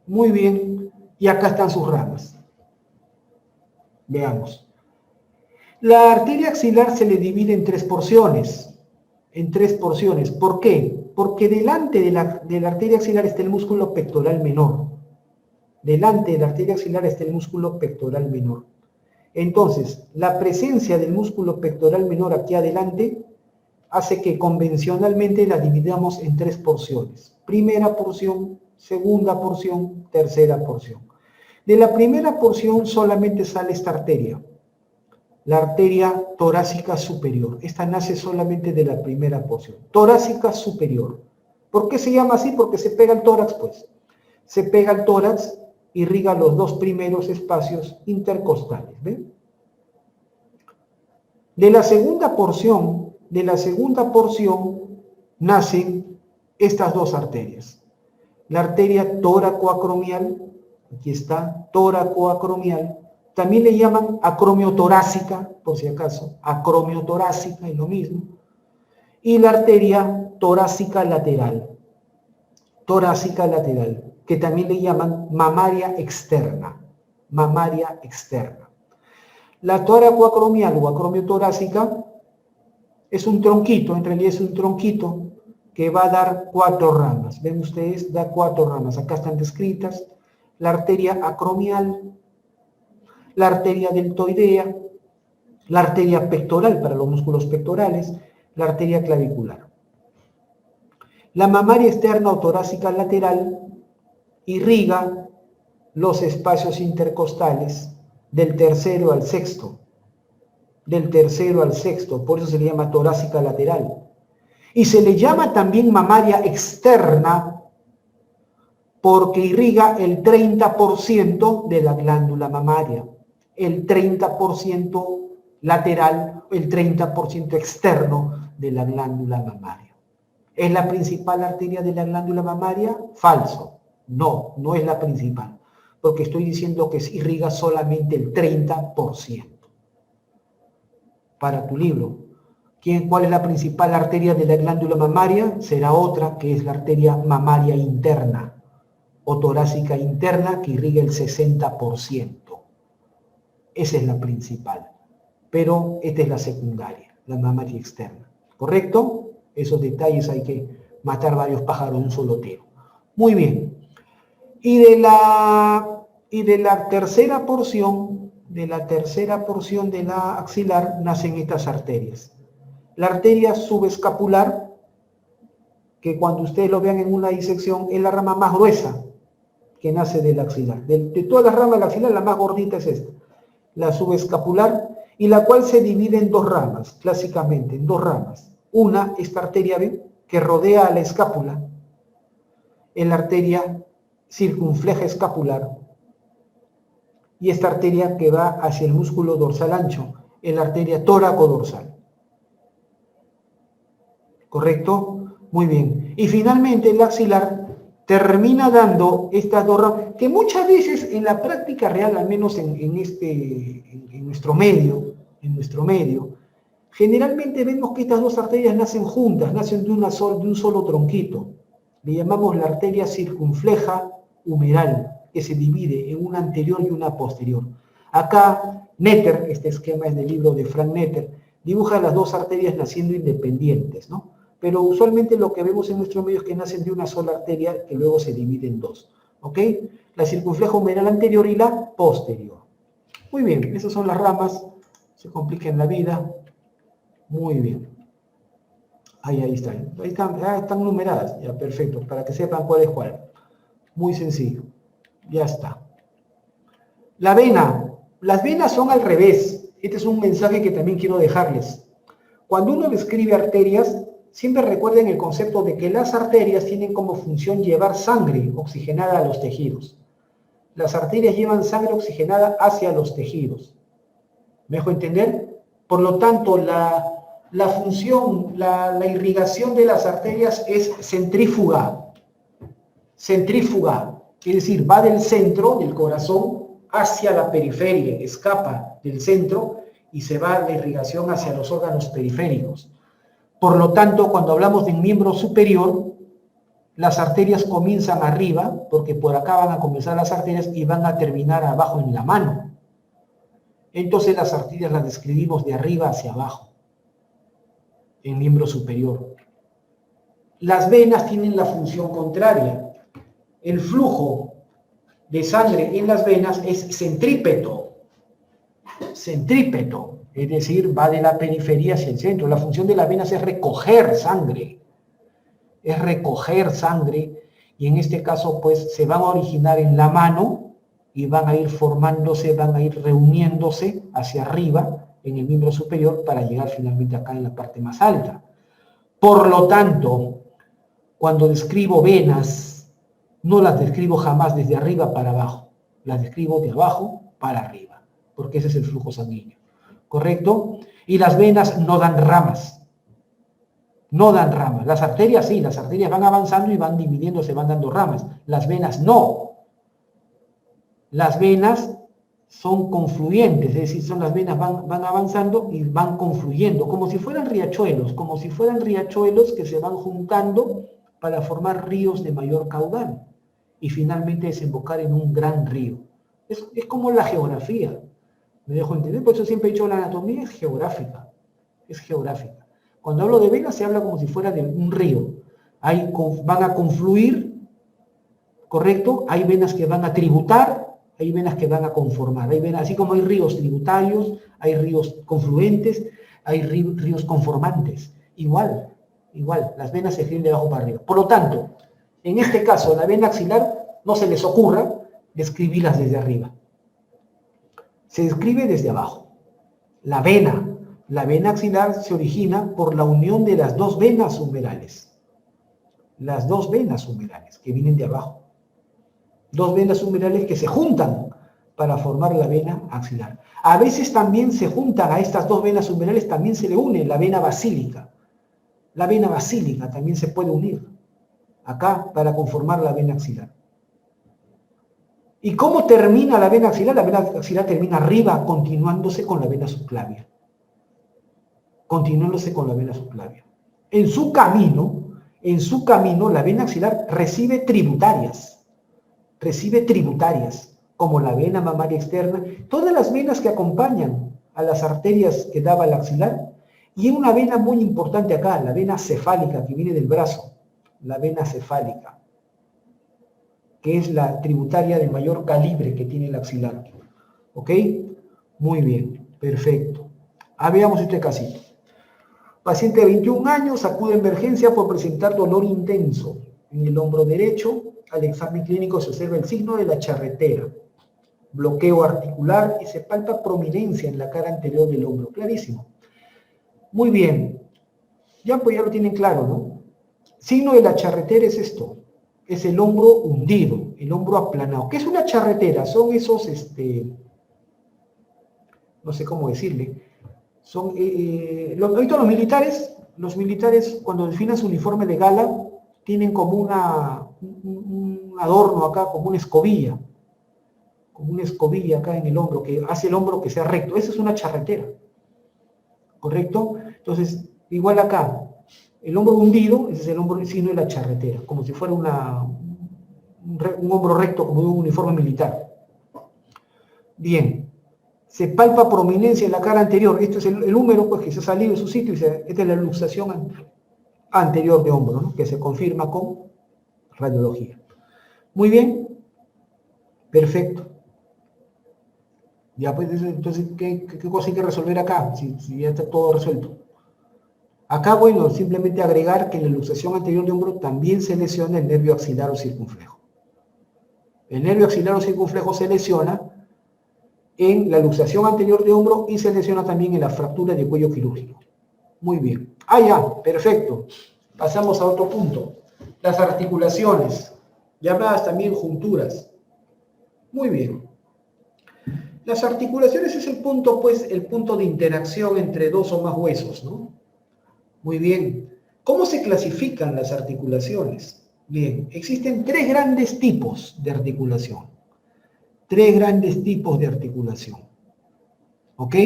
Muy bien. Y acá están sus ramas. Veamos. La arteria axilar se le divide en tres porciones. ¿Por qué? Porque delante de la arteria axilar está el músculo pectoral menor. Delante de la arteria axilar está el músculo pectoral menor. Entonces, la presencia del músculo pectoral menor aquí adelante hace que convencionalmente la dividamos en tres porciones. Primera porción, segunda porción, tercera porción. De la primera porción solamente sale esta arteria, la arteria torácica superior. Esta nace solamente de la primera porción. Torácica superior. ¿Por qué se llama así? Porque se pega al tórax, pues. Se pega al tórax, irriga los dos primeros espacios intercostales. ¿Ven? De la segunda porción nacen estas dos arterias. La arteria tóracoacromial, aquí está, tóracoacromial, también le llaman acromiotorácica, por si acaso, acromiotorácica es lo mismo, y la arteria torácica lateral, que también le llaman mamaria externa, mamaria externa. La tóracoacromial o acromiotorácica es un tronquito, en realidad es un tronquito que va a dar 4 ramas. Ven ustedes, da 4 ramas. Acá están descritas la arteria acromial, la arteria deltoidea, la arteria pectoral para los músculos pectorales, la arteria clavicular. La mamaria externa o torácica lateral irriga los espacios intercostales del tercero al sexto. Por eso se le llama torácica lateral. Y se le llama también mamaria externa porque irriga el 30% de la glándula mamaria. El 30% lateral, el 30% externo de la glándula mamaria. ¿Es la principal arteria de la glándula mamaria? Falso. No, no es la principal. Porque estoy diciendo que irriga solamente el 30%. Para tu libro. ¿Cuál es la principal arteria de la glándula mamaria? Será otra, que es la arteria mamaria interna o torácica interna, que irriga el 60%. Esa es la principal. Pero esta es la secundaria, la mamaria externa. ¿Correcto? Esos detalles hay que matar varios pájaros de un solo tiro. Muy bien. Y de la tercera porción, de la axilar, nacen estas arterias. La arteria subescapular, que cuando ustedes lo vean en una disección, es la rama más gruesa que nace del axilar. De todas las ramas del axilar, la más gordita es esta, la subescapular, y la cual se divide en 2 ramas, clásicamente, en 2 ramas. Una, esta arteria, ¿ven?, que rodea a la escápula, es la arteria circunfleja escapular, y esta arteria que va hacia el músculo dorsal ancho, es la arteria tóraco-dorsal. ¿Correcto? Muy bien. Y finalmente el axilar termina dando estas 2 ramas, que muchas veces en la práctica real, al menos en nuestro medio, generalmente vemos que estas 2 arterias nacen juntas, nacen de un solo tronquito. Le llamamos la arteria circunfleja humeral, que se divide en una anterior y una posterior. Acá, Netter, este esquema es del libro de Frank Netter, dibuja las 2 arterias naciendo independientes, ¿no? Pero usualmente lo que vemos en nuestro medio es que nacen de una sola arteria que luego se divide en 2, ¿ok? La circunfleja humeral anterior y la posterior. Muy bien, esas son las ramas, se complican la vida. Muy bien. Ahí están. Ahí están numeradas, ya, perfecto, para que sepan cuál es cuál. Muy sencillo. Ya está. La vena. Las venas son al revés. Este es un mensaje que también quiero dejarles. Cuando uno describe arterias, siempre recuerden el concepto de que las arterias tienen como función llevar sangre oxigenada a los tejidos. Las arterias llevan sangre oxigenada hacia los tejidos. ¿Me dejo entender? Por lo tanto, la función, la irrigación de las arterias es centrífuga. Centrífuga, es decir, va del centro, del corazón, hacia la periferia, escapa del centro y se va la irrigación hacia los órganos periféricos. Por lo tanto, cuando hablamos de un miembro superior, las arterias comienzan arriba, porque por acá van a comenzar las arterias y van a terminar abajo en la mano. Entonces las arterias las describimos de arriba hacia abajo, en miembro superior. Las venas tienen la función contraria. El flujo de sangre en las venas es centrípeto. Centrípeto, es decir, va de la periferia hacia el centro. La función de las venas es recoger sangre. Es recoger sangre y en este caso pues se van a originar en la mano y van a ir formándose, van a ir reuniéndose hacia arriba en el miembro superior para llegar finalmente acá en la parte más alta. Por lo tanto, cuando describo venas, no las describo jamás desde arriba para abajo, las describo de abajo para arriba, porque ese es el flujo sanguíneo, ¿correcto? Y las venas no dan ramas. No dan ramas. Las arterias sí, las arterias van avanzando y van dividiéndose, van dando ramas. Las venas no. Las venas son confluyentes, es decir, son las venas van avanzando y van confluyendo, como si fueran riachuelos que se van juntando para formar ríos de mayor caudal y finalmente desembocar en un gran río. Es como la geografía, me dejo entender, por eso siempre he dicho la anatomía es geográfica, es geográfica. Cuando hablo de venas se habla como si fuera de un río. Van a confluir, ¿correcto? Hay venas que van a tributar, hay venas que van a conformar. Hay venas, así como hay ríos tributarios, hay ríos confluentes, hay ríos conformantes. Igual, las venas se escriben de abajo para arriba. Por lo tanto, en este caso, la vena axilar, no se les ocurra describirlas desde arriba. Se describe desde abajo. La vena axilar se origina por la unión de las dos venas humerales. Las dos venas humerales que vienen de abajo. Dos venas humerales que se juntan para formar la vena axilar. A veces también se juntan a estas dos venas humerales, también se le une la vena basílica. La vena basílica también se puede unir acá para conformar la vena axilar. ¿Y cómo termina la vena axilar? La vena axilar termina arriba, continuándose con la vena subclavia. En su camino, la vena axilar recibe tributarias, como la vena mamaria externa, todas las venas que acompañan a las arterias que daba el axilar, y una vena muy importante acá, la vena cefálica que viene del brazo, la vena cefálica, que es la tributaria de mayor calibre que tiene el axilar. ¿Ok? Muy bien, perfecto. Veamos este casito. Paciente de 21 años acude a emergencia por presentar dolor intenso en el hombro derecho. Al examen clínico se observa el signo de la charretera, bloqueo articular y se palpa prominencia en la cara anterior del hombro. Clarísimo. Muy bien. Ya pues ya lo tienen claro, ¿no? Signo de la charretera es esto. Es el hombro hundido, el hombro aplanado. ¿Qué es una charretera? Son esos, no sé cómo decirle, son, ahorita los militares cuando definen su uniforme de gala, tienen como un adorno acá, como una escobilla acá en el hombro, que hace el hombro que sea recto. Esa es una charretera, ¿correcto? Entonces, igual acá, el hombro hundido, ese es el hombro signo de la charretera, como si fuera un hombro recto, como un uniforme militar. Bien. Se palpa prominencia en la cara anterior. Esto es el húmero, pues, que se ha salido de su sitio. Esta es la luxación anterior de hombro, ¿no? Que se confirma con radiología. Muy bien. Perfecto. Ya, pues, entonces, ¿qué cosa hay que resolver acá? Si ya está todo resuelto. Acá, bueno, simplemente agregar que en la luxación anterior de hombro también se lesiona el nervio axilar o circunflejo. El nervio axilar o circunflejo se lesiona en la luxación anterior de hombro y se lesiona también en la fractura de cuello quirúrgico. Muy bien. Ya, perfecto. Pasamos a otro punto. Las articulaciones, llamadas también junturas. Muy bien. Las articulaciones es el punto, pues, el punto de interacción entre dos o más huesos, ¿no? Muy bien. ¿Cómo se clasifican las articulaciones? Bien, existen tres grandes tipos de articulación. ¿Ok?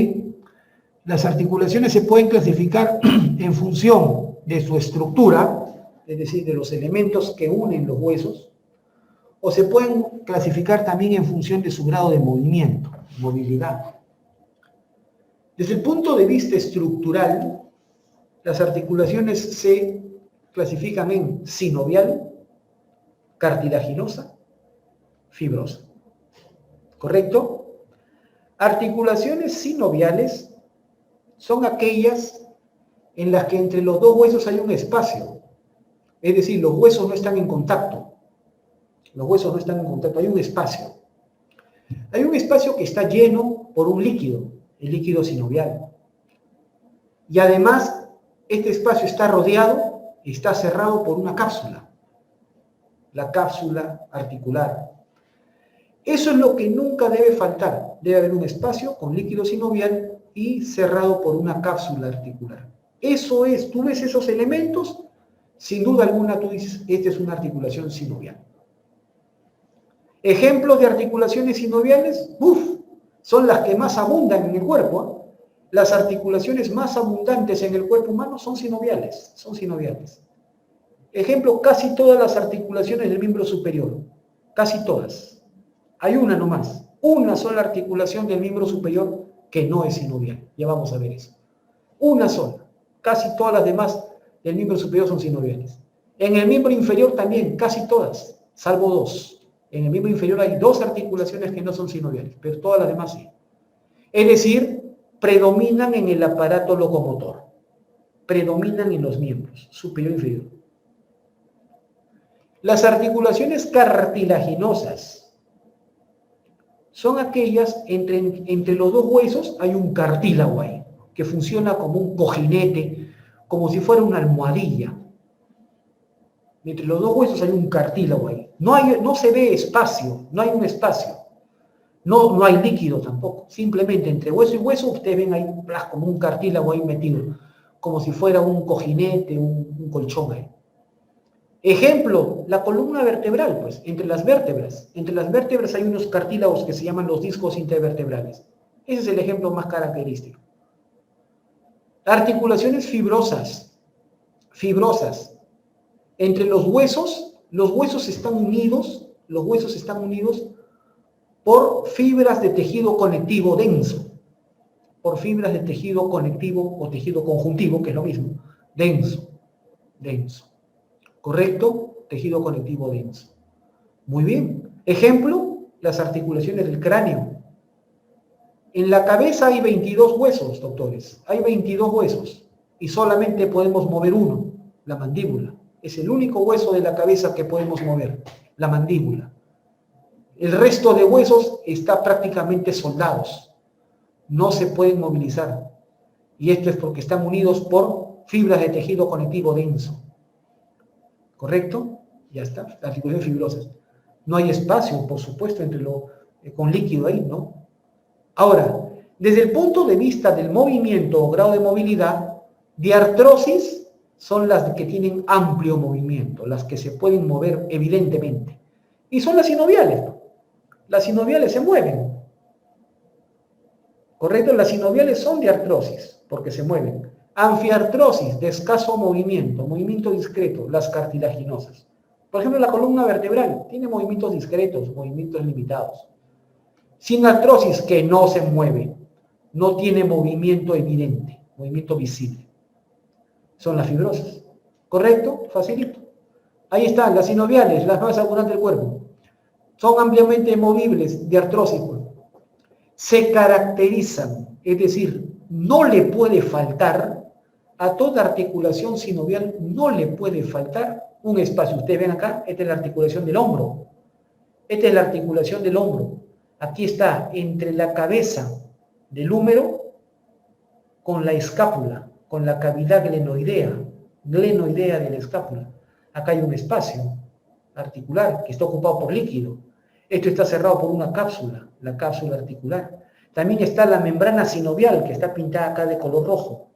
Las articulaciones se pueden clasificar en función de su estructura, es es decir, de los elementos que unen los huesos, o se pueden clasificar también en función de su grado de movimiento, movilidad. Desde el punto de vista estructural, las articulaciones se clasifican en sinovial, cartilaginosa, fibrosa. ¿Correcto? Articulaciones sinoviales son aquellas en las que entre los dos huesos hay un espacio. Es decir, los huesos no están en contacto. Los huesos no están en contacto, hay un espacio. Hay un espacio que está lleno por un líquido, el líquido sinovial. Y además, este espacio está rodeado, está cerrado por una cápsula, la cápsula articular. Eso es lo que nunca debe faltar. Debe haber un espacio con líquido sinovial y cerrado por una cápsula articular. Eso es, tú ves esos elementos, sin duda alguna tú dices, esta es una articulación sinovial. Ejemplos de articulaciones sinoviales, son las que más abundan en el cuerpo. Las articulaciones más abundantes en el cuerpo humano son sinoviales, Ejemplo, casi todas las articulaciones del miembro superior, casi todas. Hay una nomás, una sola articulación del miembro superior que no es sinovial. Ya vamos a ver eso. Una sola. Casi todas las demás del miembro superior son sinoviales. En el miembro inferior también, casi todas, salvo dos. En el miembro inferior hay dos articulaciones que no son sinoviales, pero todas las demás sí. Es decir, predominan en el aparato locomotor. Predominan en los miembros, superior e inferior. Las articulaciones cartilaginosas son aquellas entre los dos huesos hay un cartílago ahí, que funciona como un cojinete, como si fuera una almohadilla. Entre los dos huesos hay un cartílago ahí. No se ve espacio, no hay un espacio. No hay líquido tampoco. Simplemente entre hueso y hueso ustedes ven ahí como un cartílago ahí metido, como si fuera un cojinete, un colchón ahí. Ejemplo, la columna vertebral, pues, entre las vértebras. Entre las vértebras hay unos cartílagos que se llaman los discos intervertebrales. Ese es el ejemplo más característico. Articulaciones fibrosas. Entre los huesos están unidos por fibras de tejido conectivo denso. Por fibras de tejido conectivo o tejido conjuntivo, que es lo mismo. Denso. ¿Correcto? Tejido conectivo denso. Muy bien. Ejemplo, las articulaciones del cráneo. En la cabeza hay 22 huesos, doctores. Hay 22 huesos. Y solamente podemos mover uno, la mandíbula. Es el único hueso de la cabeza que podemos mover, la mandíbula. El resto de huesos está prácticamente soldados. No se pueden movilizar. Y esto es porque están unidos por fibras de tejido conectivo denso. ¿Correcto? Ya está, articulaciones fibrosas. No hay espacio, por supuesto, con líquido ahí, ¿no? Ahora, desde el punto de vista del movimiento o grado de movilidad, diartrosis son las que tienen amplio movimiento, las que se pueden mover evidentemente. Y son las sinoviales, ¿no? Las sinoviales se mueven. ¿Correcto? Las sinoviales son diartrosis, porque se mueven. Anfiartrosis, de escaso movimiento discreto, las cartilaginosas. Por ejemplo, la columna vertebral tiene movimientos discretos, movimientos limitados. Sinartrosis, que no se mueve, no tiene movimiento evidente, movimiento visible. Son las fibrosas. ¿Correcto? Facilito. Ahí están, las sinoviales, las más abundantes del cuerpo. Son ampliamente movibles, diartrosis. Se caracterizan, es decir, no le puede faltar, a toda articulación sinovial no le puede faltar un espacio. Ustedes ven acá, esta es la articulación del hombro. Aquí está, entre la cabeza del húmero con la escápula, con la cavidad glenoidea de la escápula. Acá hay un espacio articular que está ocupado por líquido. Esto está cerrado por una cápsula, la cápsula articular. También está la membrana sinovial, que está pintada acá de color rojo.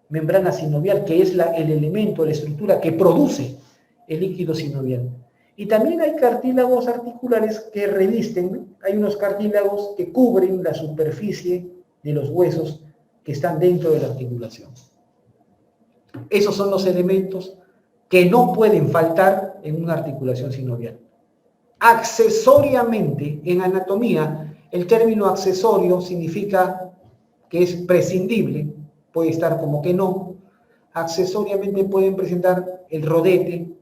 Membrana sinovial, que es el elemento, la estructura que produce el líquido sinovial. Y también hay cartílagos articulares que revisten, hay unos cartílagos que cubren la superficie de los huesos que están dentro de la articulación. Esos son los elementos que no pueden faltar en una articulación sinovial. Accesoriamente, en anatomía, el término accesorio significa que es prescindible, puede estar como que no. Accesoriamente pueden presentar el rodete,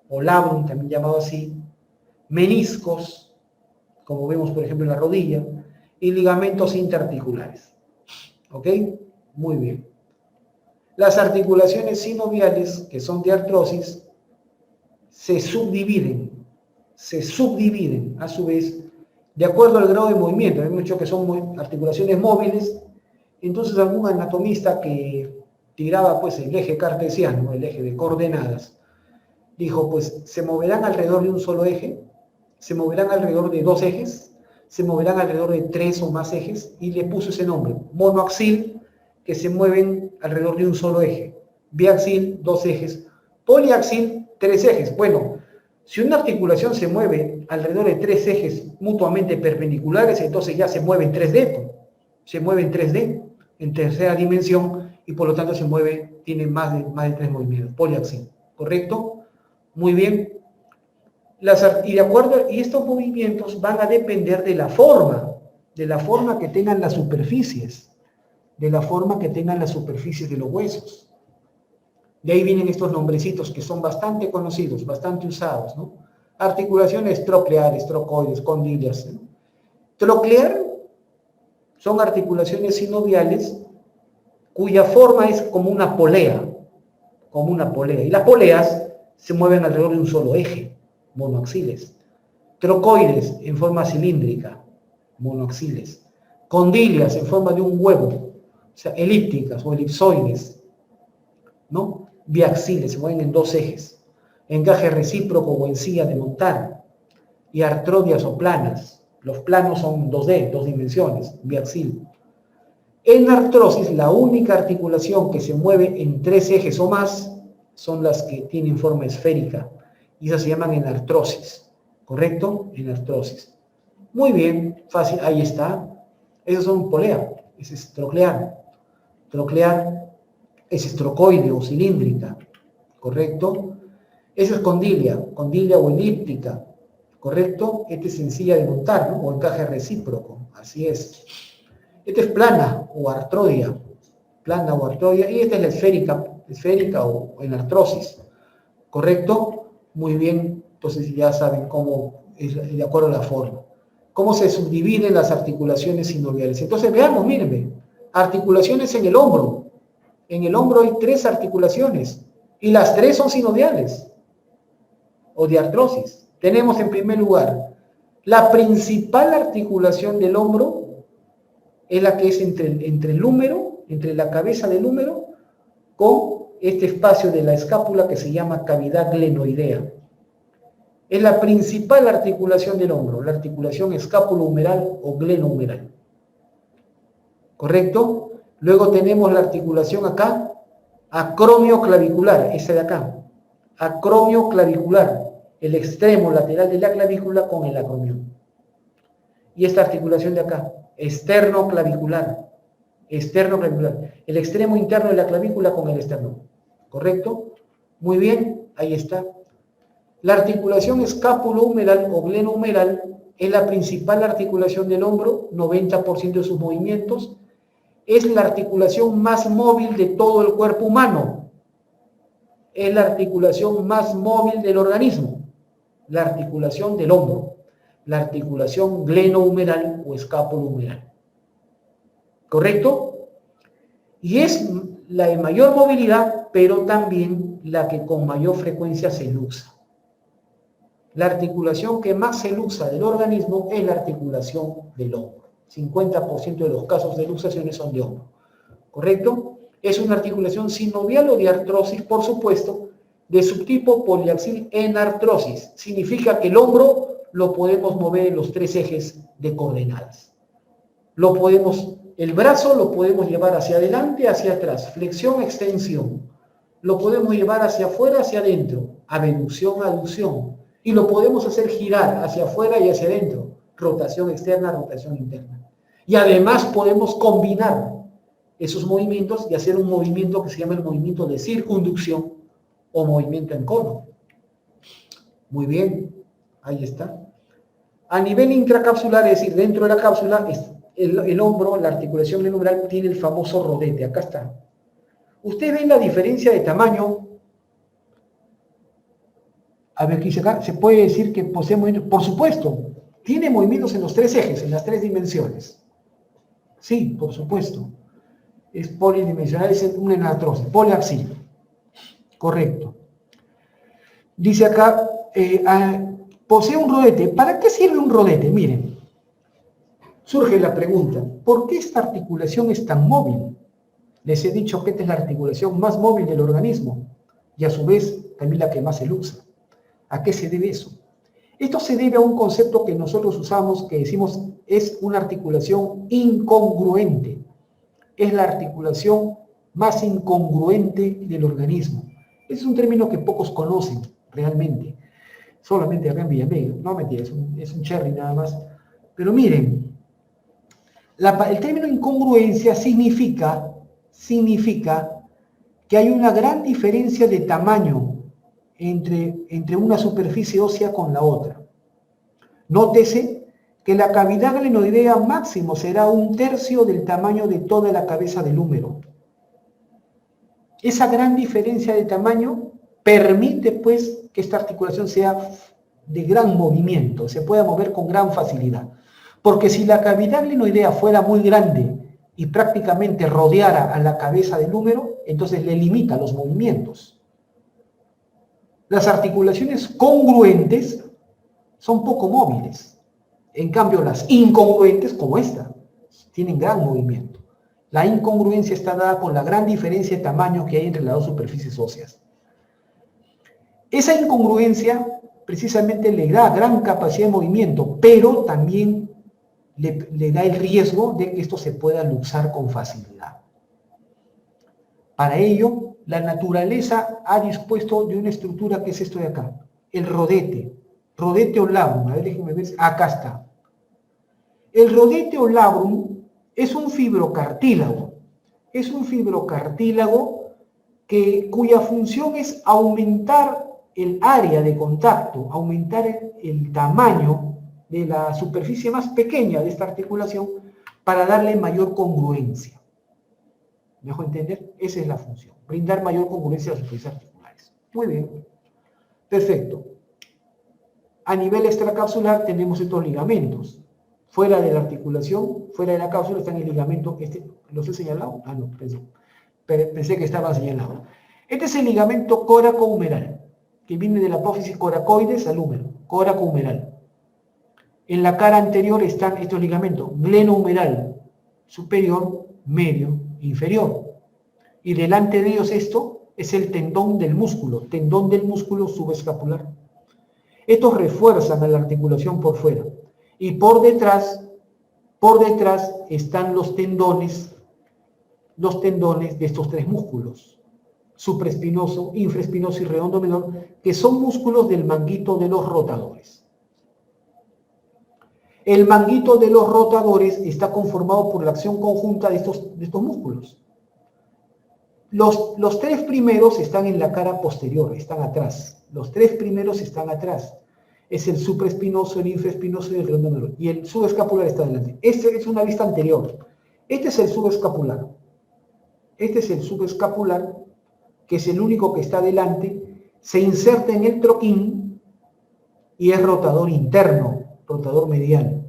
o labrum, también llamado así, meniscos, como vemos por ejemplo en la rodilla, y ligamentos interarticulares. ¿Ok? Muy bien. Las articulaciones sinoviales, que son de artrosis, se subdividen a su vez de acuerdo al grado de movimiento. Hemos dicho que son articulaciones móviles, entonces algún anatomista que tiraba pues el eje cartesiano, el eje de coordenadas, dijo pues se moverán alrededor de un solo eje, se moverán alrededor de dos ejes, se moverán alrededor de tres o más ejes, y le puso ese nombre, monoaxil, que se mueven alrededor de un solo eje, biaxil, dos ejes, poliaxil, tres ejes. Bueno, si una articulación se mueve alrededor de tres ejes mutuamente perpendiculares, entonces ya se mueve en 3D, se mueve en 3D, en tercera dimensión, y por lo tanto se mueve, tiene más de tres movimientos, poliaxil, ¿correcto? Muy bien. Y estos movimientos van a depender de la forma que tengan las superficies, de los huesos. De ahí vienen estos nombrecitos que son bastante conocidos, bastante usados, ¿no? Articulaciones trocleares, trocoides, condilias, ¿no? Troclear son articulaciones sinoviales cuya forma es como una polea, y las poleas se mueven alrededor de un solo eje, monoaxiles. Trocoides en forma cilíndrica, monoaxiles. Condilias en forma de un huevo, o sea, elípticas o elipsoides, ¿no? Biaxiles, se mueven en dos ejes. Encaje recíproco o encía de montar. Y artrodias o planas. Los planos son 2D, dos dimensiones, biaxil. En artrosis, la única articulación que se mueve en tres ejes o más son las que tienen forma esférica, y esas se llaman enartrosis, ¿correcto? Enartrosis. Muy bien, fácil, ahí está. Esos son polea, ese es troclear. Troclear, ese es trocoide o cilíndrica, ¿correcto? Esa es condilia o elíptica, ¿correcto? Este es sencilla de montar, ¿no? O encaje recíproco, así es. Esta es plana o artrodia, y esta es la esférica o enartrosis, ¿correcto? Muy bien, entonces ya saben cómo es de acuerdo a la forma. ¿Cómo se subdividen las articulaciones sinoviales? Entonces veamos, mírenme, articulaciones en el hombro. En el hombro hay tres articulaciones y las tres son sinoviales o de artrosis. Tenemos en primer lugar la principal articulación del hombro, es la que es entre el húmero, entre la cabeza del húmero, con este espacio de la escápula que se llama cavidad glenoidea. Es la principal articulación del hombro, la articulación escápulo-humeral o glenohumeral. ¿Correcto? Luego tenemos la articulación acá, acromioclavicular, esa de acá. Acromioclavicular, el extremo lateral de la clavícula con el acromión. Y esta articulación de acá, esternoclavicular, el extremo interno de la clavícula con el esternón. ¿Correcto? Muy bien, ahí está. La articulación escápulo-humeral o glenohumeral es la principal articulación del hombro, 90% de sus movimientos. Es la articulación más móvil de todo el cuerpo humano. Es la articulación más móvil del organismo. La articulación del hombro. La articulación glenohumeral o escápulo-humeral. ¿Correcto? Y es la de mayor movilidad, pero también la que con mayor frecuencia se luxa. La articulación que más se luxa del organismo es la articulación del hombro. 50% de los casos de luxaciones son de hombro. ¿Correcto? Es una articulación sinovial o de artrosis, por supuesto, de subtipo poliaxil enartrosis. Significa que el hombro lo podemos mover en los tres ejes de coordenadas. El brazo lo podemos llevar hacia adelante, hacia atrás, flexión, extensión. Lo podemos llevar hacia afuera, hacia adentro, abducción, aducción. Y lo podemos hacer girar hacia afuera y hacia adentro, rotación externa, rotación interna. Y además podemos combinar esos movimientos y hacer un movimiento que se llama el movimiento de circunducción o movimiento en cono. Muy bien, ahí está. A nivel intracapsular, es decir, dentro de la cápsula, el hombro, la articulación glenumeral, tiene el famoso rodete. Acá está. Ustedes ven la diferencia de tamaño. A ver, ¿qué dice acá? Se puede decir que posee movimientos. Por supuesto, tiene movimientos en los tres ejes, en las tres dimensiones. Sí, por supuesto. Es polidimensional, es una enartrosis, poliaxial. Correcto. Dice acá, posee un rodete. ¿Para qué sirve un rodete? Miren, surge la pregunta, ¿por qué esta articulación es tan móvil? Les he dicho que esta es la articulación más móvil del organismo y a su vez también la que más se luxa. ¿A qué se debe eso? Esto se debe a un concepto que nosotros usamos, que decimos es una articulación incongruente. Es la articulación más incongruente del organismo. Es un término que pocos conocen realmente. Solamente acá en Villamella. No mentira, es un cherry nada más. Pero miren, el término incongruencia significa que hay una gran diferencia de tamaño entre una superficie ósea con la otra. Nótese que la cavidad glenoidea máximo será 1/3 del tamaño de toda la cabeza del húmero. Esa gran diferencia de tamaño permite, pues, que esta articulación sea de gran movimiento, se pueda mover con gran facilidad. Porque si la cavidad glenoidea fuera muy grande y prácticamente rodeara a la cabeza del húmero, entonces le limita los movimientos. Las articulaciones congruentes son poco móviles. En cambio, las incongruentes, como esta, tienen gran movimiento. La incongruencia está dada por la gran diferencia de tamaño que hay entre las dos superficies óseas. Esa incongruencia precisamente le da gran capacidad de movimiento, pero también le da el riesgo de que esto se pueda luxar con facilidad. Para ello, la naturaleza ha dispuesto de una estructura que es esto de acá, el rodete o labrum. A ver, déjenme ver, acá está. El rodete o labrum es un fibrocartílago. Es un fibrocartílago cuya función es aumentar el área de contacto, aumentar el tamaño de la superficie más pequeña de esta articulación para darle mayor congruencia. ¿Me dejo entender? Esa es la función, brindar mayor congruencia a las superficies articulares. Muy bien, perfecto. A nivel extracapsular tenemos estos ligamentos. Fuera de la articulación, fuera de la cápsula, están el ligamento. ¿Los he señalado? Ah, no, pensé que estaba señalado. Este es el ligamento coracohumeral, que viene de la apófisis coracoides al húmero, coracohumeral. En la cara anterior están estos ligamentos, glenohumeral, superior, medio, inferior. Y delante de ellos esto es el tendón del músculo subescapular. Estos refuerzan a la articulación por fuera. Y por detrás están los tendones de estos tres músculos, supraespinoso, infraespinoso y redondo menor, que son músculos del manguito de los rotadores. El manguito de los rotadores está conformado por la acción conjunta de estos músculos. Los tres primeros están en la cara posterior, están atrás. Los tres primeros están atrás. Es el supraespinoso, el infraespinoso y el redondo menor. Y el subescapular está delante. Esta es una vista anterior. Este es el subescapular. Este es el subescapular, que es el único que está delante. Se inserta en el troquín y es rotador interno, rotador medial.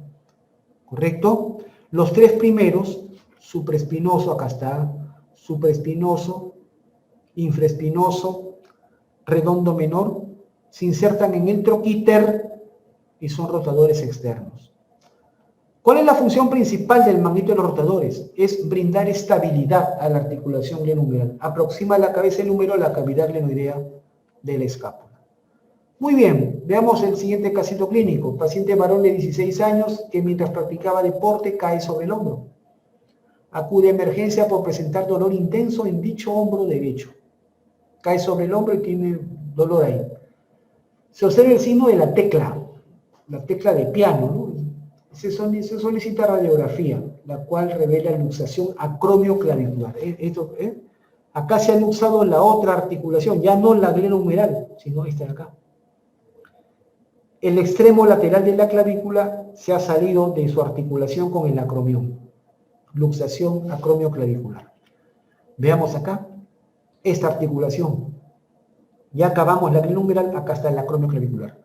¿Correcto? Los tres primeros, supraespinoso, acá está, supraespinoso, infraespinoso, redondo menor, se insertan en el troquíter y son rotadores externos. ¿Cuál es la función principal del manguito de los rotadores? Es brindar estabilidad a la articulación glenohumeral. Aproxima la cabeza del húmero a la cavidad glenoidea de la escápula. Muy bien, veamos el siguiente casito clínico. Paciente varón de 16 años que mientras practicaba deporte cae sobre el hombro. Acude a emergencia por presentar dolor intenso en dicho hombro derecho. Cae sobre el hombro y tiene dolor ahí. Se observa el signo de la tecla de piano, ¿no? Se solicita radiografía, la cual revela luxación acromioclavicular. Acá se ha luxado la otra articulación, ya no la glenohumeral, sino esta de acá. El extremo lateral de la clavícula se ha salido de su articulación con el acromión. Luxación acromioclavicular. Veamos acá, esta articulación. Ya acabamos la glenohumeral, acá está el acromioclavicular.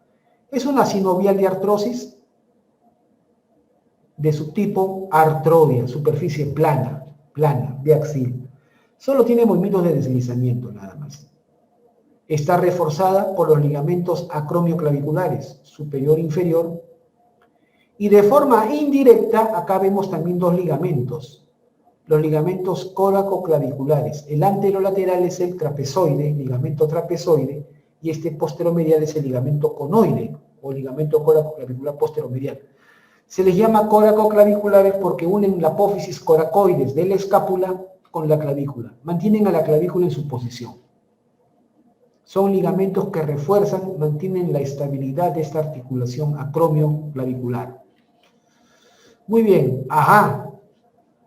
Es una sinovial de artrosis de subtipo artrodia, superficie plana, biaxial. Solo tiene movimientos de deslizamiento nada más. Está reforzada por los ligamentos acromioclaviculares, superior e inferior. Y de forma indirecta, acá vemos también dos ligamentos. Los ligamentos coracoclaviculares. El anterolateral es el trapezoide, ligamento trapezoide, y este posteromedial es el ligamento conoide, o ligamento coracoclavicular posteromedial. Se les llama coracoclaviculares porque unen la apófisis coracoides de la escápula con la clavícula. Mantienen a la clavícula en su posición. Son ligamentos que refuerzan, mantienen la estabilidad de esta articulación acromioclavicular. Muy bien,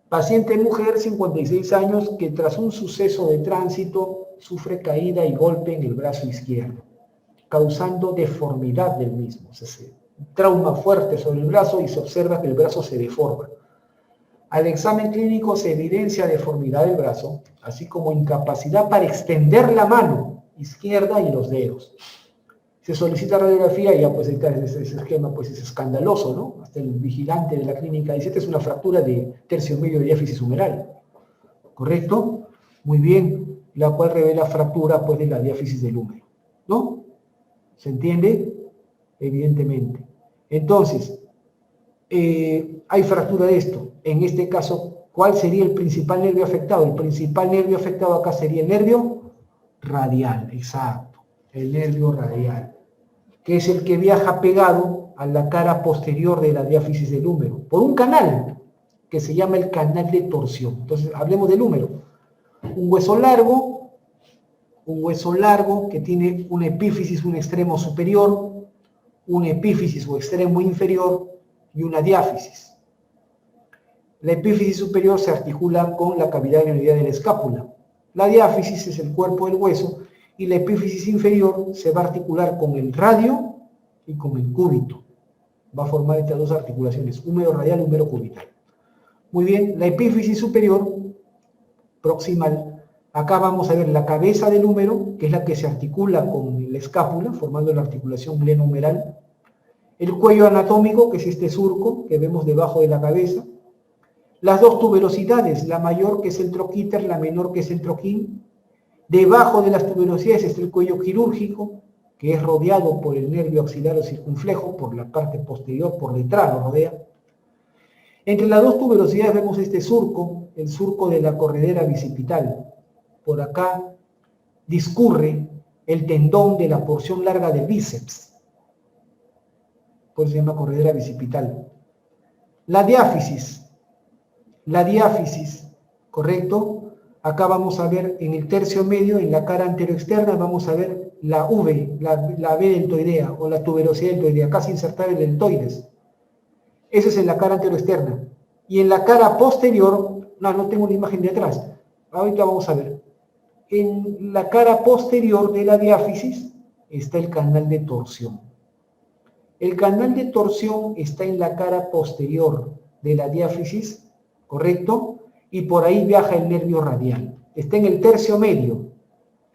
paciente mujer, 56 años, que tras un suceso de tránsito sufre caída y golpe en el brazo izquierdo, causando deformidad del mismo. O sea, trauma fuerte sobre el brazo y se observa que el brazo se deforma. Al examen clínico se evidencia deformidad del brazo, así como incapacidad para extender la mano izquierda y los dedos. Se solicita radiografía y ya pues ese esquema pues es escandaloso, ¿no? Hasta el vigilante de la clínica dice, esta es una fractura de tercio medio de diáfisis humeral, ¿correcto? Muy bien, la cual revela fractura pues de la diáfisis del húmero, ¿no? ¿Se entiende? Evidentemente. Entonces, hay fractura de esto. En este caso, ¿cuál sería el principal nervio afectado? El principal nervio afectado acá sería el nervio radial, exacto, el nervio radial, que es el que viaja pegado a la cara posterior de la diáfisis del húmero, por un canal que se llama el canal de torsión. Entonces, hablemos del húmero. Un hueso largo que tiene una epífisis, un extremo superior, una epífisis o extremo inferior y una diáfisis. La epífisis superior se articula con la cavidad glenoidea de la escápula. La diáfisis es el cuerpo del hueso y la epífisis inferior se va a articular con el radio y con el cúbito. Va a formar estas dos articulaciones, húmero radial y húmero cubital. Muy bien, la epífisis superior, proximal, acá vamos a ver la cabeza del húmero, que es la que se articula con la escápula, formando la articulación glenohumeral. El cuello anatómico, que es este surco que vemos debajo de la cabeza. Las dos tuberosidades, la mayor que es el troquíter, la menor que es el troquín. Debajo de las tuberosidades está el cuello quirúrgico, que es rodeado por el nervio axilar o circunflejo, por la parte posterior, por detrás lo rodea. Entre las dos tuberosidades vemos este surco, el surco de la corredera bicipital. Por acá discurre el tendón de la porción larga del bíceps. Por eso se llama corredera bicipital. La diáfisis, ¿correcto? Acá vamos a ver en el tercio medio, en la cara anteroexterna, vamos a ver la V, la V deltoidea o la tuberosidad deltoidea, acá se insertar el deltoides. Eso es en la cara anteroexterna. Y en la cara posterior, no tengo una imagen de atrás, ahorita vamos a ver. En la cara posterior de la diáfisis está el canal de torsión. El canal de torsión está en la cara posterior de la diáfisis, ¿correcto? Y por ahí viaja el nervio radial. Está en el tercio medio.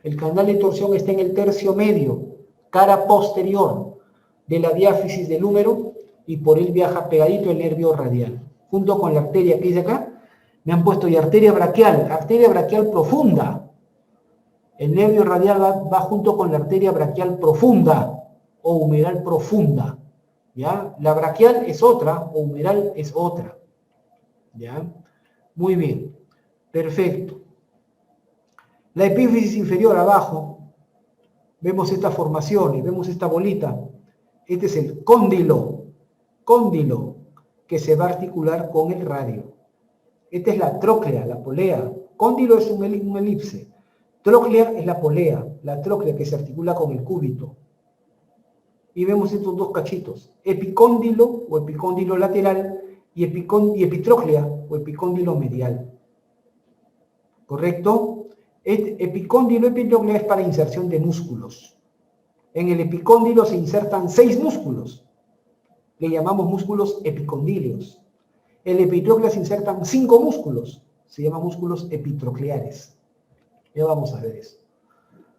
El canal de torsión está en el tercio medio, cara posterior de la diáfisis del húmero, y por él viaja pegadito el nervio radial. Junto con la arteria que dice acá, me han puesto y arteria braquial profunda. El nervio radial va junto con la arteria braquial profunda o humeral profunda. ¿Ya? La braquial es otra o humeral es otra. ¿Ya? Muy bien, perfecto. La epífisis inferior abajo, vemos estas formaciones, vemos esta bolita. Este es el cóndilo, que se va a articular con el radio. Esta es la tróclea, la polea. Cóndilo es un elipse. Tróclea es la polea, la tróclea que se articula con el cúbito. Y vemos estos dos cachitos, epicóndilo o epicóndilo lateral y epitróclea o epicóndilo medial. ¿Correcto? Epicóndilo epitroclea es para inserción de músculos. En el epicóndilo se insertan 6 músculos. Le llamamos músculos epicondíleos. En el epitroclea se insertan 5 músculos. Se llaman músculos epitrocleares. Ya vamos a ver eso.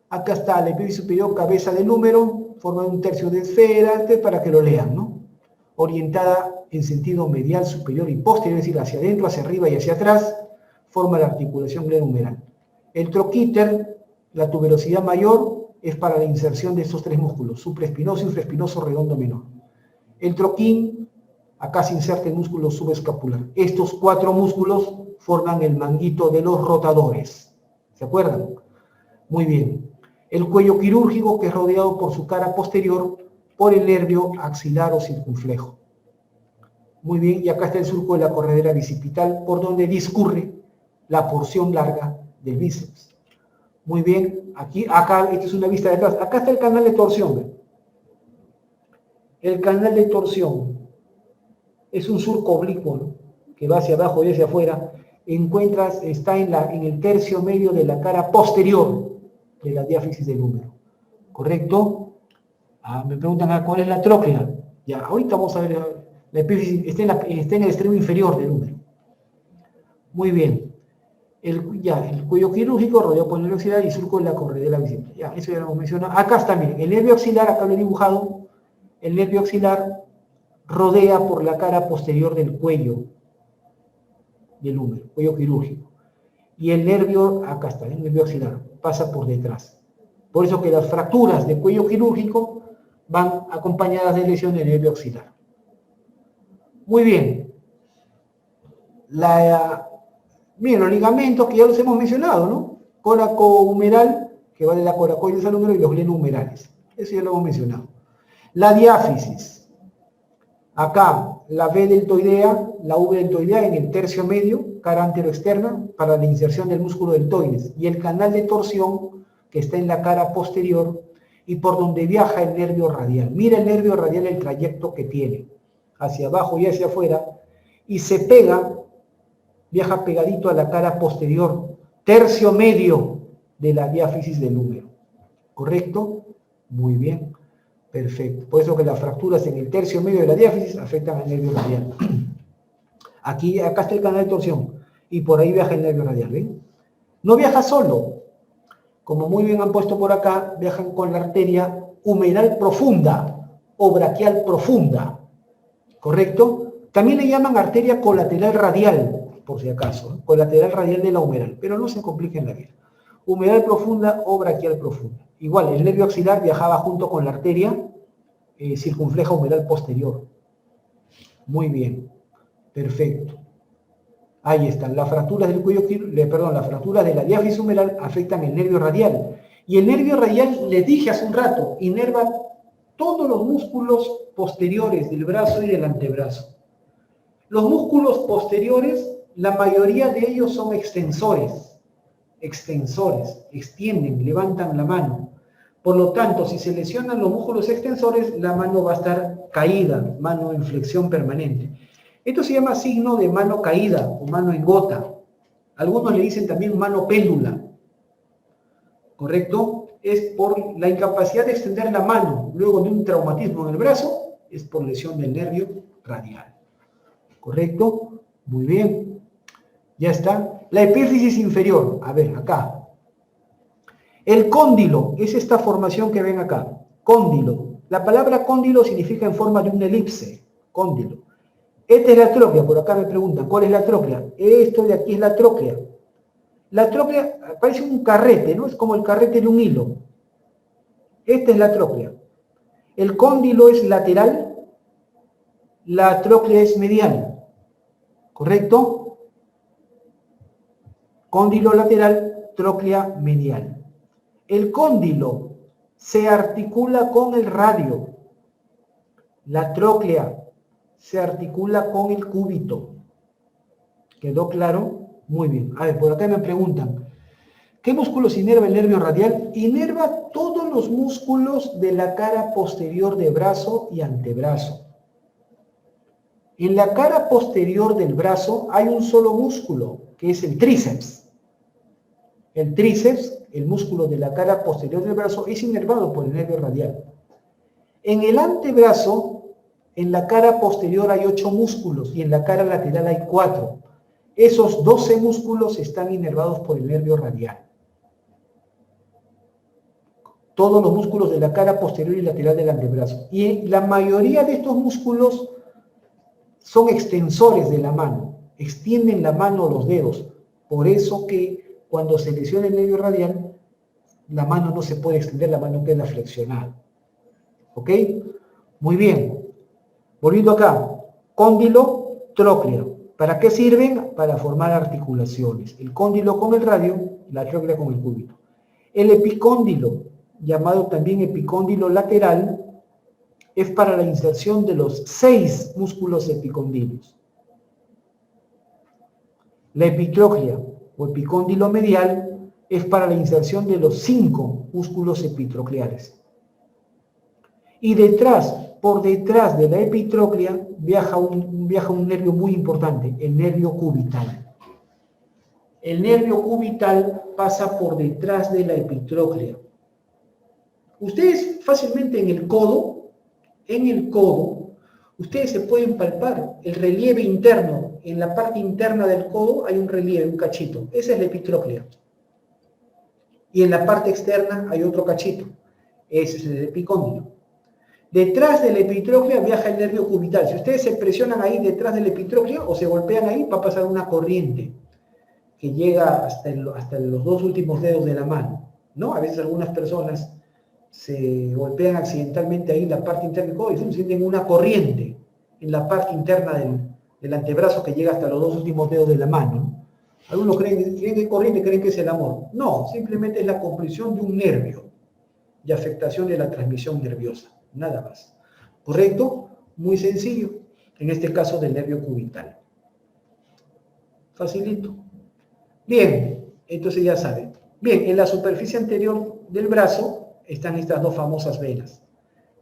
Acá está la epífisis superior, cabeza de número, forma un tercio de esfera, para que lo lean, ¿no? Orientada en sentido medial, superior y posterior, es decir, hacia adentro, hacia arriba y hacia atrás, forma la articulación glenohumeral. El troquíter, la tuberosidad mayor, es para la inserción de estos 3 músculos, supraespinoso, infraespinoso, redondo menor. El troquín, acá se inserta el músculo subescapular. Estos 4 músculos forman el manguito de los rotadores. ¿Se acuerdan? Muy bien. El cuello quirúrgico, que es rodeado por su cara posterior por el nervio axilar o circunflejo. Muy bien, y acá está el surco de la corredera bicipital, por donde discurre la porción larga del bíceps. Muy bien, acá, esta es una vista de atrás. Acá está el canal de torsión. ¿Ve? El canal de torsión es un surco oblicuo, ¿no? Que va hacia abajo y hacia afuera. Está en el tercio medio de la cara posterior de la diáfisis del húmero. ¿Correcto? Me preguntan, ¿cuál es la tróclea? Ya, ahorita vamos a ver, la epífisis está en el extremo inferior del húmero. Muy bien. El cuello quirúrgico rodeado por el nervio axilar y surco de la corredera bicipital. Ya, eso ya lo hemos mencionado. Acá está, miren, el nervio axilar, acá lo he dibujado. El nervio axilar rodea por la cara posterior del cuello del húmero, cuello quirúrgico. Y el nervio, acá está, el nervio axilar, pasa por detrás. Por eso que las fracturas de cuello quirúrgico van acompañadas de lesión del nervio axilar. Muy bien. Miren, los ligamentos que ya los hemos mencionado, ¿no? Coracohumeral, que va de la coracoides al húmero, y los glenohumerales. Eso ya lo hemos mencionado. La diáfisis. Acá, la V deltoidea, la V deltoidea en el tercio medio, cara anteroexterna, para la inserción del músculo deltoides. Y el canal de torsión, que está en la cara posterior, y por donde viaja el nervio radial. Mira el nervio radial, el trayecto que tiene, hacia abajo y hacia afuera, y se pega, viaja pegadito a la cara posterior, tercio medio de la diáfisis del húmero. ¿Correcto? Muy bien. Perfecto. Por eso que las fracturas en el tercio medio de la diáfisis afectan al nervio radial. Acá está el canal de torsión y por ahí viaja el nervio radial, ¿ven? No viaja solo. Como muy bien han puesto por acá, viajan con la arteria humeral profunda o braquial profunda. ¿Correcto? También le llaman arteria colateral radial, por si acaso, colateral radial de la humeral, pero no se compliquen la vida. Humeral profunda o braquial profunda. Igual, el nervio axilar viajaba junto con la arteria circunfleja humeral posterior. Muy bien, perfecto. Ahí están, las fracturas del cuello, las fracturas de la diáfisis humeral afectan el nervio radial. Y el nervio radial, les dije hace un rato, inerva todos los músculos posteriores del brazo y del antebrazo. Los músculos posteriores, la mayoría de ellos son extensores, extienden, levantan la mano. Por lo tanto, si se lesionan los músculos extensores, la mano va a estar caída, mano en flexión permanente. Esto se llama signo de mano caída o mano en gota. Algunos le dicen también mano péndula. ¿Correcto? Es por la incapacidad de extender la mano luego de un traumatismo en el brazo, es por lesión del nervio radial. ¿Correcto? Muy bien. Ya está. La epífisis inferior. A ver, acá. El cóndilo es esta formación que ven acá. Cóndilo. La palabra cóndilo significa en forma de una elipse. Cóndilo. Esta es la tróclea. Por acá me preguntan, ¿cuál es la tróclea? Esto de aquí es la tróclea. La tróclea parece un carrete, ¿no? Es como el carrete de un hilo. Esta es la tróclea. El cóndilo es lateral. La tróclea es medial. ¿Correcto? Cóndilo lateral, tróclea medial. El cóndilo se articula con el radio. La tróclea se articula con el cúbito. ¿Quedó claro? Muy bien. A ver, por acá me preguntan, ¿qué músculos inerva el nervio radial? Inerva todos los músculos de la cara posterior de brazo y antebrazo. En la cara posterior del brazo hay un solo músculo, que es el tríceps. El tríceps, el músculo de la cara posterior del brazo, es inervado por el nervio radial. En el antebrazo, en la cara posterior hay 8 músculos y en la cara lateral hay 4. Esos 12 músculos están inervados por el nervio radial. Todos los músculos de la cara posterior y lateral del antebrazo. Y la mayoría de estos músculos son extensores de la mano, extienden la mano o los dedos. Por eso que cuando se lesiona el nervio radial, la mano no se puede extender, la mano queda flexionada. ¿Ok? Muy bien. Volviendo acá, cóndilo, tróclea. ¿Para qué sirven? Para formar articulaciones. El cóndilo con el radio, la tróclea con el cúbito. El epicóndilo, llamado también epicóndilo lateral, es para la inserción de los 6 músculos epicóndilos. La epitróclea o epicóndilo medial es para la inserción de los 5 músculos epitrocleares. Y por detrás de la epitróclea viaja un nervio muy importante, el nervio cubital. El nervio cubital pasa por detrás de la epitróclea. Ustedes fácilmente en el codo, ustedes se pueden palpar el relieve interno. En la parte interna del codo hay un relieve, un cachito. Esa es la epitróclea. Y en la parte externa hay otro cachito. Ese es el epicóndilo. Detrás de la epitróclea viaja el nervio cubital. Si ustedes se presionan ahí detrás de la epitróclea o se golpean ahí, va a pasar una corriente que llega hasta los 2 últimos dedos de la mano, ¿no? A veces algunas personas se golpean accidentalmente ahí en la parte interna del codo y sienten una corriente en la parte interna del antebrazo que llega hasta los 2 últimos dedos de la mano. Algunos creen que es corriente, creen que es el amor. No, simplemente es la compresión de un nervio y afectación de la transmisión nerviosa. Nada más. ¿Correcto? Muy sencillo. En este caso del nervio cubital. Facilito. Bien, entonces ya saben. Bien, en la superficie anterior del brazo están estas 2 famosas venas.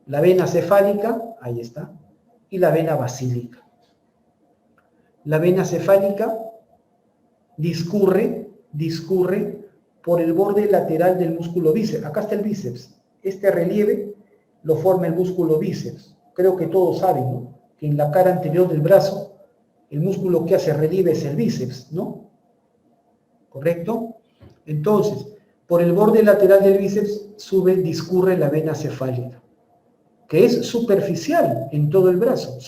La vena cefálica, ahí está, y la vena basílica. La vena cefálica discurre por el borde lateral del músculo bíceps. Acá está el bíceps. Este relieve lo forma el músculo bíceps. Creo que todos saben, ¿no? Que en la cara anterior del brazo, el músculo que hace relieve es el bíceps, ¿no? ¿Correcto? Entonces, por el borde lateral del bíceps discurre la vena cefálica, que es superficial en todo el brazo,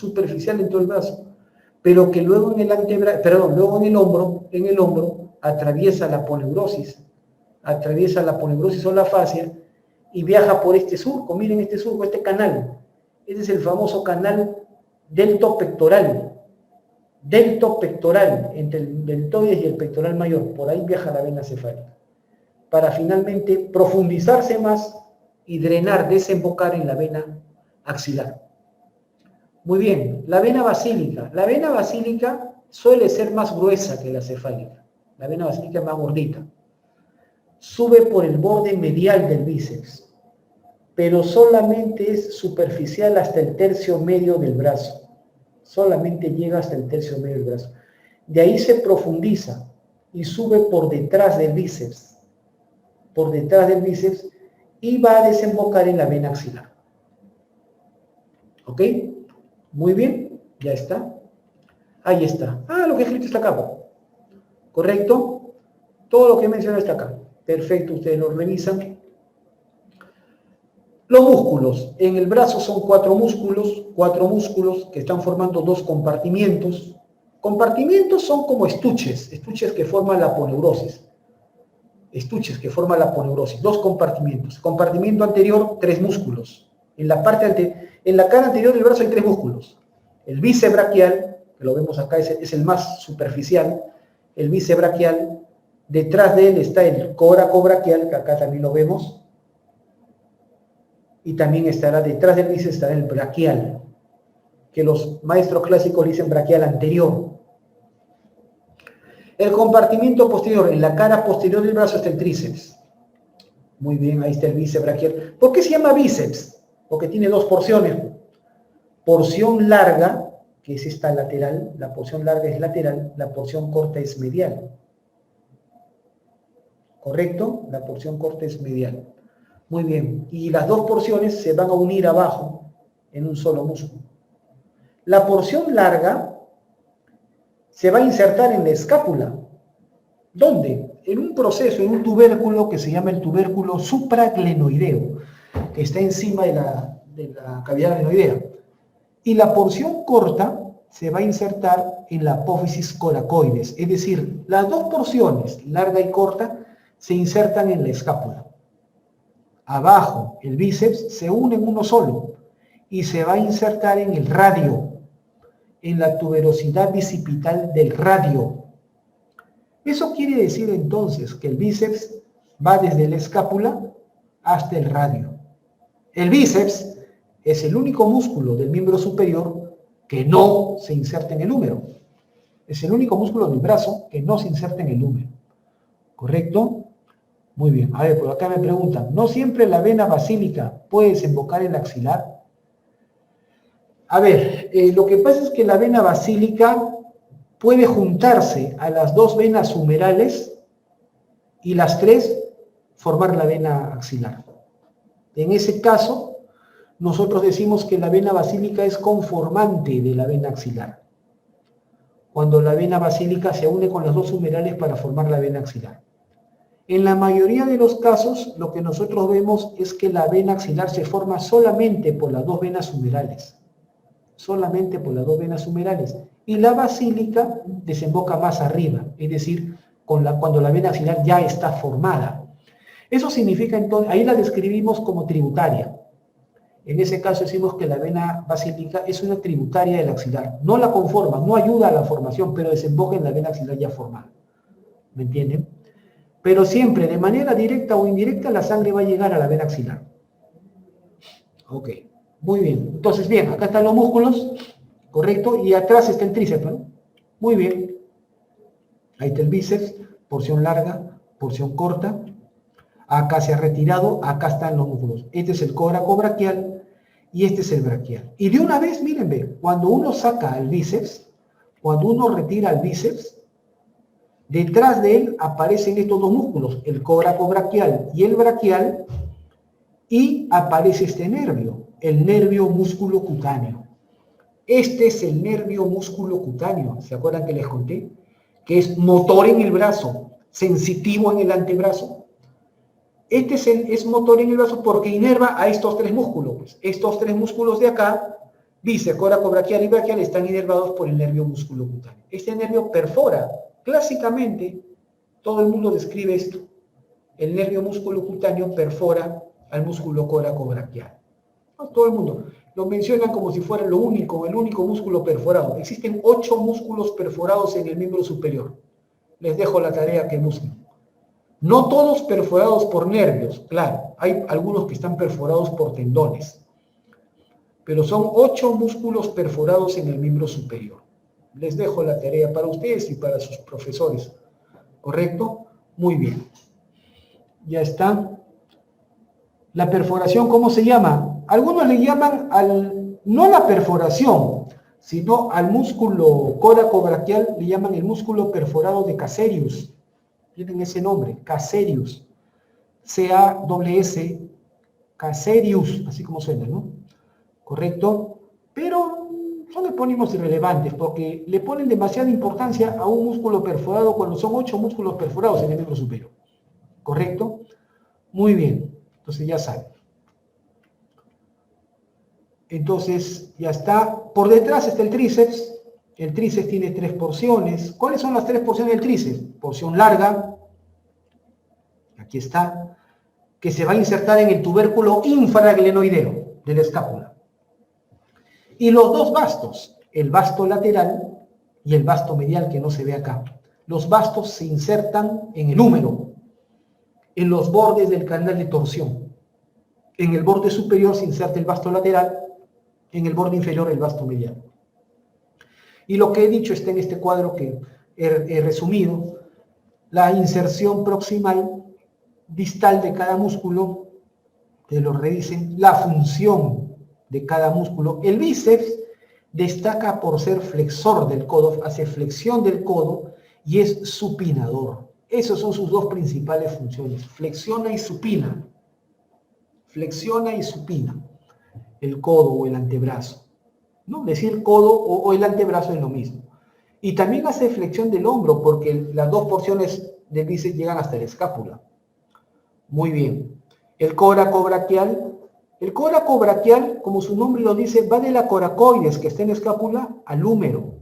pero que luego en el hombro atraviesa la aponeurosis o la fascia y viaja por este surco. Miren este surco, este canal. Ese es el famoso canal deltopectoral entre el deltoides y el pectoral mayor. Por ahí viaja la vena cefálica para finalmente profundizarse más y drenar, desembocar en la vena axilar. Muy bien, la vena basílica. La vena basílica suele ser más gruesa que la cefálica. La vena basílica es más gordita. Sube por el borde medial del bíceps, pero solamente es superficial hasta el tercio medio del brazo. Solamente llega hasta el tercio medio del brazo. De ahí se profundiza y sube por detrás del bíceps. Y va a desembocar en la vena axilar. ¿Ok? Muy bien, ya está. Ahí está. Lo que he escrito está acá. ¿Correcto? Todo lo que he mencionado está acá. Perfecto, ustedes lo revisan. Los músculos. En el brazo son 4 músculos que están formando 2 compartimientos. Compartimientos son como estuches que forman la aponeurosis. 2 compartimientos. Compartimiento anterior, 3 músculos. En la cara anterior del brazo hay 3 músculos. El bíceps braquial, que lo vemos acá, es el más superficial. El bíceps braquial. Detrás de él está el coracobraquial, que acá también lo vemos. Y también estará detrás del bíceps estará el braquial, que los maestros clásicos le dicen braquial anterior. El compartimiento posterior, en la cara posterior del brazo está el tríceps. Muy bien, ahí está el bíceps braquial. ¿Por qué se llama bíceps? Porque tiene 2 porciones. Porción larga, que es esta lateral, la porción larga es lateral, la porción corta es medial. ¿correcto? La porción corta es medial. Muy bien, y las dos porciones se van a unir abajo en un solo músculo. La porción larga se va a insertar en la escápula. ¿Dónde? En un proceso, en un tubérculo que se llama el tubérculo supraglenoideo, que está encima de la cavidad glenoidea. Y la porción corta se va a insertar en la apófisis coracoides, es decir, las dos porciones, larga y corta, se insertan en la escápula. Abajo, el bíceps se une en uno solo y se va a insertar en el radio, en la tuberosidad bicipital del radio. Eso quiere decir entonces que el bíceps va desde la escápula hasta el radio. El bíceps es el único músculo del miembro superior que no se inserta en el húmero. Es el único músculo del brazo que no se inserta en el húmero. ¿Correcto? Muy bien. A ver, por acá me preguntan, ¿no siempre la vena basílica puede desembocar en la axilar? A ver, lo que pasa es que la vena basílica puede juntarse a las dos venas humerales y las tres formar la vena axilar. En ese caso, nosotros decimos que la vena basílica es conformante de la vena axilar. Cuando la vena basílica se une con las dos humerales para formar la vena axilar. En la mayoría de los casos, lo que nosotros vemos es que la vena axilar se forma solamente por las dos venas humerales. Solamente por las dos venas humerales. Y la basílica desemboca más arriba, es decir, cuando la vena axilar ya está formada. Eso significa entonces, ahí la describimos como tributaria. En ese caso decimos que la vena basílica es una tributaria del axilar. No la conforma, no ayuda a la formación, pero desemboca en la vena axilar ya formada. ¿Me entienden? Pero siempre, de manera directa o indirecta, la sangre va a llegar a la vena axilar. Ok, muy bien. Entonces, bien, acá están los músculos, ¿correcto? Y atrás está el tríceps, ¿no? Muy bien. Ahí está el bíceps, porción larga, porción corta. Acá se ha retirado, acá están los músculos. Este es el coracobraquial y este es el braquial. Y de una vez, miren, ve, cuando uno saca el bíceps, cuando uno retira el bíceps, detrás de él aparecen estos dos músculos, el coracobraquial y el braquial, y aparece este nervio, el nervio músculo cutáneo. Este es el nervio músculo cutáneo, ¿se acuerdan que les conté? Que es motor en el brazo, sensitivo en el antebrazo. Este es motor en el brazo porque inerva a estos tres músculos. Pues. Estos tres músculos de acá, bíceps, coracobraquial y braquial, están inervados por el nervio músculo cutáneo. Este nervio perfora. Clásicamente, todo el mundo describe esto. El nervio músculo cutáneo perfora al músculo coracobraquial. No, todo el mundo lo mencionan como si fuera lo único, el único músculo perforado. Existen 8 músculos perforados en el miembro superior. Les dejo la tarea que busquen. No todos perforados por nervios, claro. Hay algunos que están perforados por tendones. Pero son 8 músculos perforados en el miembro superior. Les dejo la tarea para ustedes y para sus profesores. ¿Correcto? Muy bien. Ya está. La perforación, ¿cómo se llama? Algunos le llaman no la perforación, sino al músculo coracobraquial, le llaman el músculo perforado de Casserius. Tienen ese nombre, Casserius. C-A-S-S, Casserius, así como suena, ¿no? ¿Correcto? Pero son epónimos irrelevantes porque le ponen demasiada importancia a un músculo perforado cuando son 8 músculos perforados en el miembro superior. ¿Correcto? Muy bien. Entonces ya saben. Entonces ya está. Por detrás está el tríceps. El tríceps tiene 3 porciones. ¿Cuáles son las 3 porciones del tríceps? Porción larga. Aquí está. Que se va a insertar en el tubérculo infraglenoideo de la escápula. Y los dos vastos, el vasto lateral y el vasto medial que no se ve acá. Los vastos se insertan en el húmero, en los bordes del canal de torsión. En el borde superior se inserta el vasto lateral, en el borde inferior el vasto medial. Y lo que he dicho está en este cuadro que he resumido. La inserción proximal, distal de cada músculo, que lo revisen, la función de cada músculo. El bíceps destaca por ser flexor del codo, hace flexión del codo y es supinador. Esas son sus dos principales funciones. Flexiona y supina. Flexiona y supina el codo o el antebrazo. ¿No? Decir codo o el antebrazo es lo mismo. Y también hace flexión del hombro porque las dos porciones del bíceps llegan hasta la escápula. Muy bien. El coracobraquial. El coracobraquial, como su nombre lo dice, va de la coracoides, que está en la escápula, al húmero.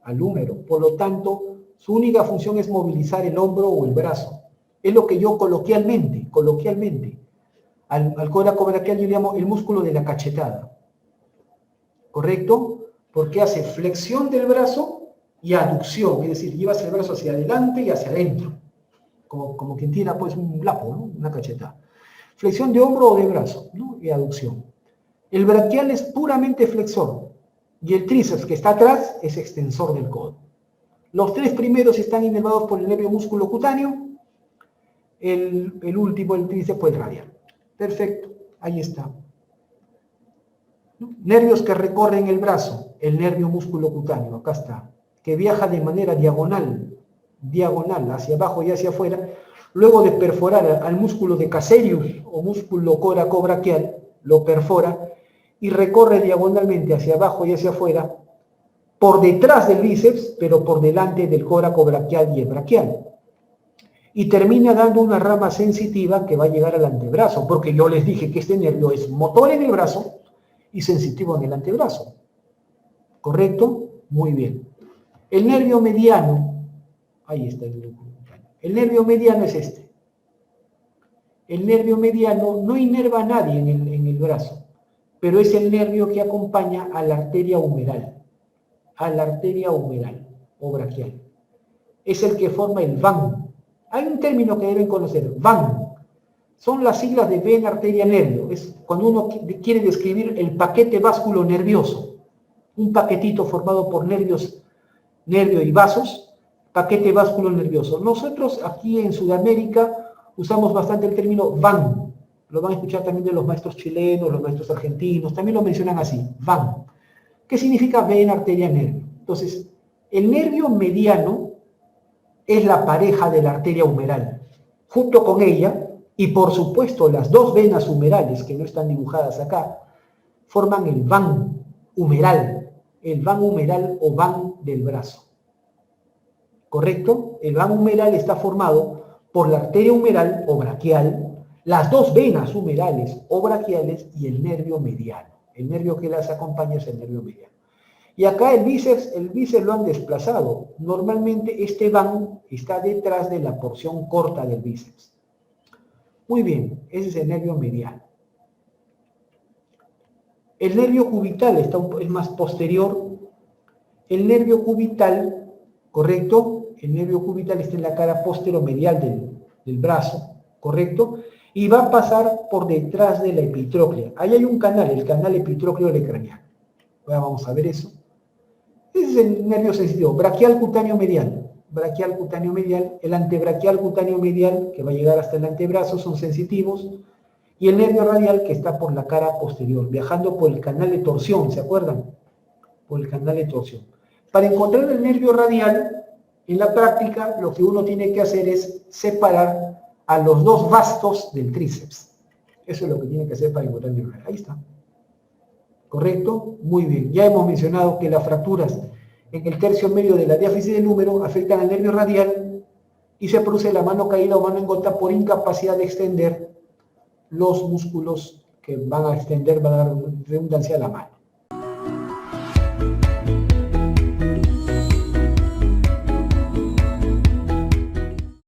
Al húmero. Por lo tanto, su única función es movilizar el hombro o el brazo. Es lo que yo coloquialmente, al coracobraquial yo le llamo el músculo de la cachetada. ¿Correcto? Porque hace flexión del brazo y aducción, es decir, llevas el brazo hacia adelante y hacia adentro. Como quien tira pues un lapo, ¿no? Una cachetada. Flexión de hombro o de brazo, ¿no? Y aducción. El braquial es puramente flexor y el tríceps que está atrás es extensor del codo. Los tres primeros están inervados por el nervio músculo cutáneo, el último, el tríceps, pues el radial. Perfecto, ahí está. Nervios que recorren el brazo, el nervio músculo cutáneo, acá está, que viaja de manera diagonal hacia abajo y hacia afuera, luego de perforar al músculo de Casserius o músculo coracobraquial, lo perfora y recorre diagonalmente hacia abajo y hacia afuera, por detrás del bíceps, pero por delante del coracobraquial y el braquial. Y termina dando una rama sensitiva que va a llegar al antebrazo, porque yo les dije que este nervio es motor en el brazo y sensitivo en el antebrazo. ¿Correcto? Muy bien. El nervio mediano, ahí está el nervio. El nervio mediano es este. El nervio mediano no inerva a nadie en el brazo, pero es el nervio que acompaña a la arteria humeral o braquial. Es el que forma el VAN. Hay un término que deben conocer, VAN. Son las siglas de vena, arteria, nervio. Es cuando uno quiere describir el paquete vásculo nervioso. Un paquetito formado por nervio y vasos, paquete vásculo nervioso. Nosotros aquí en Sudamérica usamos bastante el término VAN. Lo van a escuchar también de los maestros chilenos, los maestros argentinos, también lo mencionan así, VAN. ¿Qué significa vena, arteria, nervio? Entonces, el nervio mediano es la pareja de la arteria humeral. Junto con ella, y por supuesto las dos venas humerales que no están dibujadas acá, forman el van humeral o van del brazo. ¿Correcto? El van humeral está formado por la arteria humeral o braquial, las dos venas humerales o braquiales y el nervio mediano. El nervio que las acompaña es el nervio mediano. Y acá el bíceps lo han desplazado. Normalmente este van está detrás de la porción corta del bíceps. Muy bien, ese es el nervio mediano. El nervio cubital es más posterior. El nervio cubital, ¿correcto? El nervio cubital está en la cara posteromedial del brazo, ¿correcto? Y va a pasar por detrás de la epitróclea. Ahí hay un canal, el canal epitrócleo craneal. Ahora vamos a ver eso. Ese es el nervio sensitivo, braquial cutáneo medial. Braquial cutáneo medial, el antebraquial cutáneo medial, que va a llegar hasta el antebrazo, son sensitivos, y el nervio radial, que está por la cara posterior, viajando por el canal de torsión, ¿se acuerdan? Por el canal de torsión. Para encontrar el nervio radial, en la práctica, lo que uno tiene que hacer es separar a los dos vastos del tríceps. Eso es lo que tiene que hacer para encontrar el nervio radial. Ahí está. ¿Correcto? Muy bien. Ya hemos mencionado que las fracturas en el tercio medio de la diáfisis del húmero afectan al nervio radial y se produce la mano caída o mano en gota por incapacidad de extender los músculos que van a extender, van a dar redundancia a la mano.